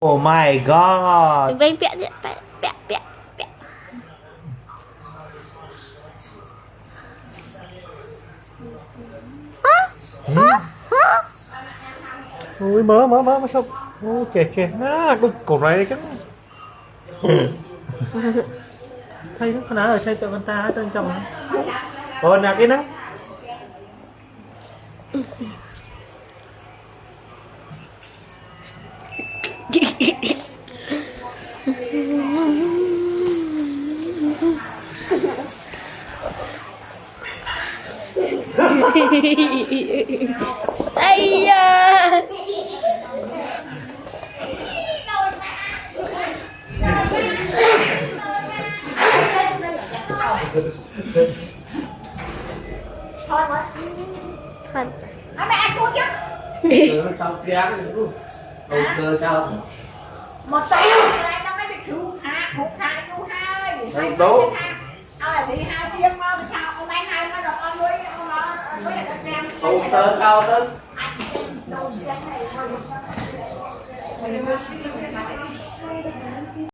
Oh my god. Vem pẹ pẹ pẹ pẹ pẹ. Ui mở sao. Ôi chè nó đục cổ này cái. Thấy nó nào rồi chơi cho con ta trên trong. Còn nè cái nó. Ây da. Thật. Mẹ ăn cua chứ? Tao kéo luôn. Đầu cơ tao. Một tay này nó mới được chú hạ, hụt hai chú hai. Đúng. Thì hai chiên mà mình chào hôm nay hai nó được con nuôi nó nuôi được em. Đầu cơ cao tới. Đầu tiên này